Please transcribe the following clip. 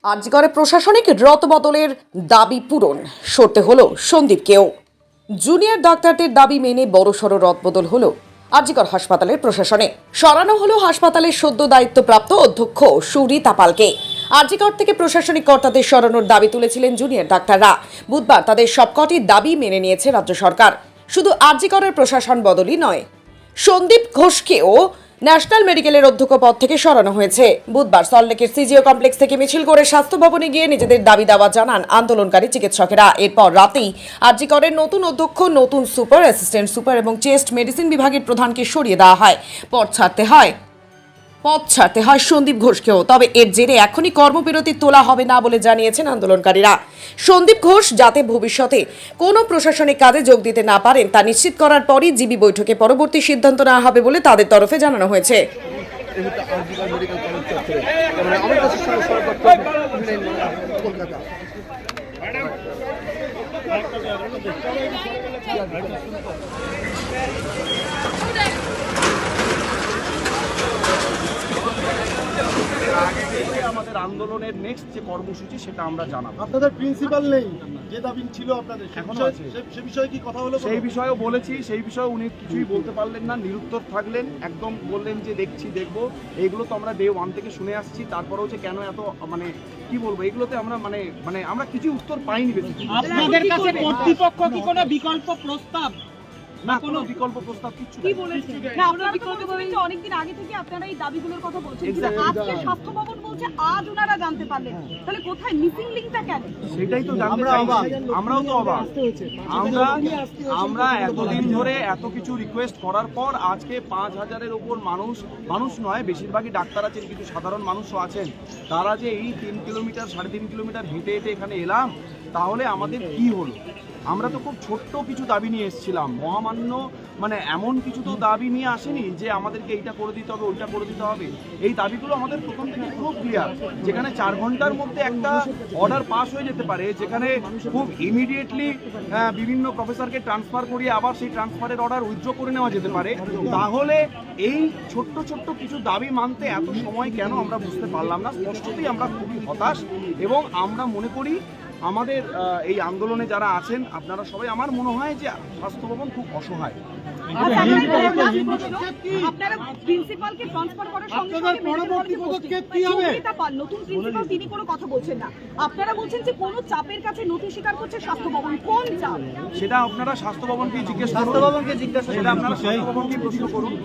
আরজিকরে প্রশাসনিক রদবদলের দাবি পূরণ সরতে হলো সন্দীপকেও। জুনিয়র ডাক্তারদের দাবি মেনে বড়সড় রদবদল হলো আরজিকর হাসপাতালের প্রশাসনে। সরানো হলো হাসপাতালের সদ্য দায়িত্বপ্রাপ্ত অধ্যক্ষ সুরিতা পালকে। আরজিকর থেকে প্রশাসনিক কর্তাদের সরানোর দাবি তুলেছিলেন জুনিয়র ডাক্তাররা। বুধবার তাদের সবকটি দাবি মেনে নিয়েছে রাজ্য সরকার। শুধু আরজিকরের প্রশাসন বদলই নয়, সন্দীপ ঘোষকেও ন্যাশনাল মেডিকেলের অধ্যক্ষ পদ থেকে সরানো হয়েছে। বুধবার সল্টলেকের সিজিও কমপ্লেক্স থেকে মিছিল করে স্বাস্থ্য ভবনে গিয়ে নিজেদের দাবি দাওয়া জানান আন্দোলনকারী চিকিৎসকেরা। এরপর রাতেই আরজিকরের নতুন অধ্যক্ষ, নতুন সুপার, অ্যাসিস্ট্যান্ট সুপার এবং চেস্ট মেডিসিন বিভাগের প্রধানকে সরিয়ে দেওয়া হয়। পদ ছাড়তে হয় সন্দীপ ঘোষকেও। তবে এর জেরে এখনই কর্মবিরতি তোলা হবে না বলে জানিয়েছেন আন্দোলনকারীরা। সন্দীপ ঘোষ যাতে ভবিষ্যতে কোনো প্রশাসনিক কাজে যোগ দিতে না পারেন তা নিশ্চিত করার পরই জিবি বৈঠকে পরবর্তী সিদ্ধান্ত নেওয়া হবে বলে তাদের তরফে জানানো হয়েছে। আমাদের আন্দোলনের নেক্সট যে কর্মসূচি সেটা আমরা জানাবো। আপনাদের প্রিন্সিপাল নেই, যে দাবি ছিল আপনাদের এখনো আছে। সে বিষয়ে কি কথা হলো? সেই বিষয়েও বলেছি, সেই বিষয়ে উনি কিছুই বলতে পারলেন না, নিরুত্তর থাকলেন। একদম বললেন যে দেখবো। এইগুলো তো আমরা ডে 1 থেকে শুনে আসছি। তারপরেও যে কেন এত কি বলবো, এগুলোতে আমরা আমরা কিছু উত্তর পাইনি। বেশি আপনাদের কাছে কর্তৃপক্ষ কি কোনো বিকল্প প্রস্তাব না, কোনো বিকল্প প্রস্তাব কিছু কি বলেছেন? না, আপনারা বিকল্প বলছেন যে অনেকদিন আগে থেকে আপনারা এই দাবিগুলোর কথা বলছেন, কিন্তু আজকে স্বাস্থ্য ভবন বলছে আজ ওনারা জানতে পারলেন। তাহলে কোথায় মিসিং লিংকটা কেন? সেটাই তো জানতে চাইছি। আমরাও তো অবাক। আমরা এতদিন ধরে এত কিছু রিকোয়েস্ট করার পর আজকে 5,000-এর উপর মানুষ নয়, বেশিরভাগই ডাক্তার আছেন, কিছু সাধারণ মানুষও আছেন, তারা যে এই 3 কিলোমিটার 3.5 কিলোমিটার হেঁটে এখানে এলাম, তাহলে আমাদের কি হলো? আমরা তো খুব ছোট্ট কিছু দাবি নিয়ে এসেছিলাম, মহামান্য এমন কিছু তো দাবি নিয়ে আসেনি যে আমাদেরকে এইটা করে দিতে হবে, ওইটা করে দিতে হবে। এই দাবিগুলো আমাদের প্রথম থেকে খুব ক্লিয়ার, যেখানে 4 ঘন্টার মধ্যে একটা অর্ডার পাস হয়ে যেতে পারে, যেখানে খুব ইমিডিয়েটলি বিভিন্ন প্রফেসরকে ট্রান্সফার করিয়ে আবার সেই ট্রান্সফারের অর্ডার উইথড্র করে নেওয়া যেতে পারে। তাহলে এই ছোট্ট কিছু দাবি মানতে এত সময় কেন আমরা বুঝতে পারলাম না। স্পষ্টতই আমরা খুবই হতাশ এবং আমরা মনে করি আমাদের এই আন্দোলনে যারা আছেন আপনারা সবাই, আমার মনে হয় যে স্বাস্থ্য ভবন খুব অসহায়। আপনারা প্রিন্সিপালকে ট্রান্সফার করার সঙ্গে সঙ্গে পরবর্তী পদক্ষেপ কি হবে? নতুন প্রিন্সিপাল তিনি কোনো কথা বলছেন না। আপনারা বলছেন যে কোনো চাপের কাছে নথি স্বীকার করছে স্বাস্থ্য ভবন। কোন চাপ? সেটা আপনারা স্বাস্থ্য ভবনকে জিজ্ঞেস করুন। সেটা আপনারা স্বাস্থ্য ভবনকে প্রশ্ন করুন।